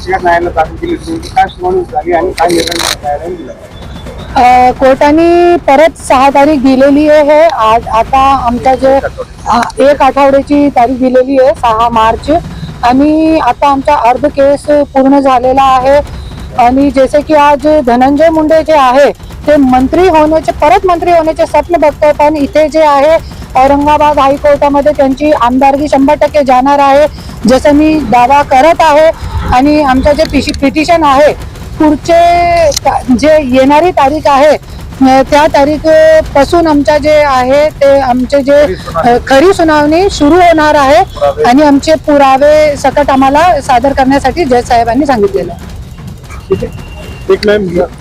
याचिका न्यायालयात दाखल केली होती, काय सुनावणी झाली आणि काय निर्णय न्यायालयाने दिला? कोर्टाने परत 6 तारीख दिलेली आहे. आज आता आमच्या जे 1 आठवड्याची तारीख दिलेली आहे 6 मार्च, आणि आता आमचा अर्ध केस पूर्ण झालेला आहे. आणि जसे की आज धनंजय मुंडे जे आहे ते परत मंत्री होण्याचे स्वप्न बघतात, पण इथे जे आहे औरंगाबाद हायकोर्टामध्ये त्यांची आमदारकी 100% जाणार आहे, जसं मी दावा करत आहे. आणि आमचं जे पिटिशन आहे पुढचे जे येणारी तारीख आहे त्या तारीखपासून आमच्या जे आहे ते आमचे जे खरी सुनावणी सुरू होणार आहे, आणि आमचे पुरावे सकट आम्हाला सादर करण्यासाठी जज साहेबांनी सांगितलेलं आहे.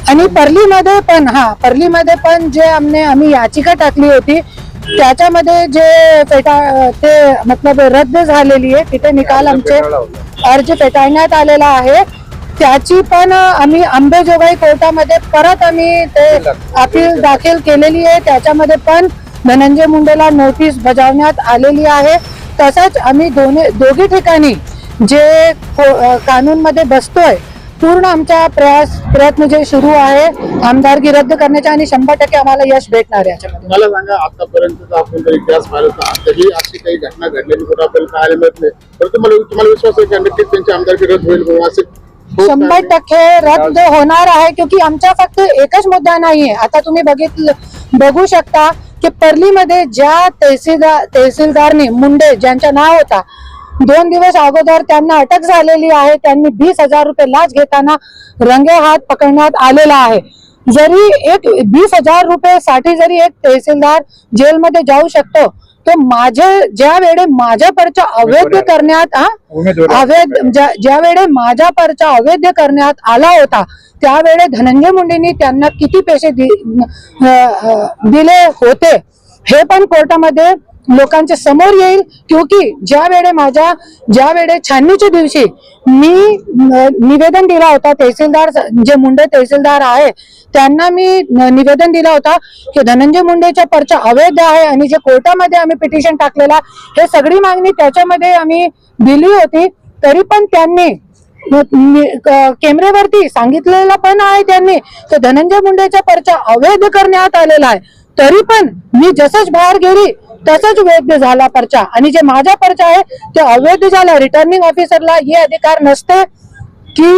आणि परलीमध्ये पण जे आम्ही याचिका टाकली होती त्याच्यामध्ये जे मतलब रद्द झालेली आहे, तिथे निकाल आमचे अर्ज फेटाळण्यात आलेला आहे. त्याची पण आम्ही अंबेजोगाई कोर्टामध्ये परत आम्ही ते अपील दाखल केलेली आहे. त्याच्यामध्ये पण धनंजय मुंडेला नोटीस बजावण्यात आलेली आहे. तसंच आम्ही दोघी ठिकाणी जे कानूनमध्ये बसतोय पूर्ण आमचा प्रयत्न जे सुरू आहे आमदारकी रद्द करण्याचा, आणि 100% आम्हाला यश भेटणार आहे याच्यामध्ये. मला सांगा, आतापर्यंत आपण जर इतिहास पाहिला तर कधी अशी काही घटना घडलेली कुठं आपल्याला पाहायला मिळत नाही, परंतु तुम्हाला विश्वास आहे की नक्कीच त्यांची आमदारकी रद्द होईल असे 100% रद्द होणार आहे. क्योंकि आमचा फक्त एकच मुद्दा नाहीये. आता तुम्ही बघू शकता की परलीमध्ये ज्या तहसीलदारनी मुंडे ज्यांचं नाव होता 2 दिवस अगोदर त्यांना अटक झालेली आहे. त्यांनी 20,000 रुपये लाच घेताना रंगे हात पकडण्यात आलेला आहे. जरी एक 20,000 रुपये जरी एक तहसीलदार जेलमध्ये जाऊ शकतो, तो ज्या वेळे माझा पर्चा अवैध करण्यात माझा पर्चा अवैध करण्यात आला होता त्यावेळे धनंजय मुंडेंनी त्यांना किती पैसे दिले होते हे पण कोर्टामध्ये लोकांच्या समोर येईल. क्योंकि ज्या वेळे छाननीच्या दिवशी मी निवेदन दिला होता, तहसीलदार जे मुंडे तहसीलदार आहे त्यांना मी निवेदन दिला होता की धनंजय मुंडेचा पर्चा अवैध आहे, आणि जे कोर्टामध्ये आम्ही पिटिशन टाकलेला हे सगळी मागणी त्याच्यामध्ये आम्ही दिली होती. तरी पण त्यांनी कॅमेऱ्यावरती सांगितलेलं पण आहे त्यांनी की धनंजय मुंडेचा पर्चा अवैध करण्यात आलेला आहे. तरी पण मी जसंच बाहेर गेली तसंच वैध झाला पर्चा, आणि जे माझा पर्चा आहे ते अवैध झाला. रिटर्निंग ऑफिसरला हे अधिकार नसते की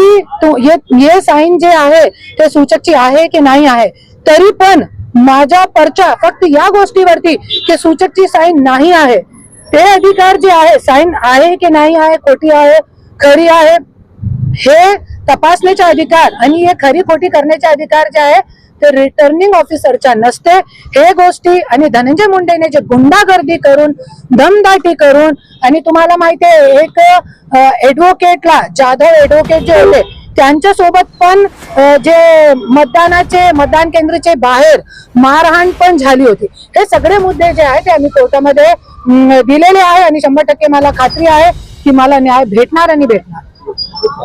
ये साईन जे आहे ते सूचकची आहे की नाही आहे. तरी पण माझा पर्चा फक्त या गोष्टीवरती की सूचकची साईन नाही आहे, ते अधिकार जे आहे साईन आहे की नाही आहे, खोटी आहे खरी आहे हे तपासण्याचा अधिकार आणि हे खरी खोटी करण्याचे अधिकार जे आहे ते रिटर्निंग ऑफिसरच्या नसते. हे गोष्टी आणि धनंजय मुंडेने जे गुंडागर्दी करून दमदाटी करून, आणि तुम्हाला माहिती आहे एक ऍडव्होकेटला जाधव ऍडव्होकेट जे होते त्यांच्या सोबत पण जे मतदान केंद्राचे बाहेर मारहाण पण झाली होती. हे सगळे मुद्दे जे आहेत ते आम्ही कोर्टामध्ये दिलेले आहे, आणि 100% मला खात्री आहे की मला न्याय भेटणार आणि भेटणार.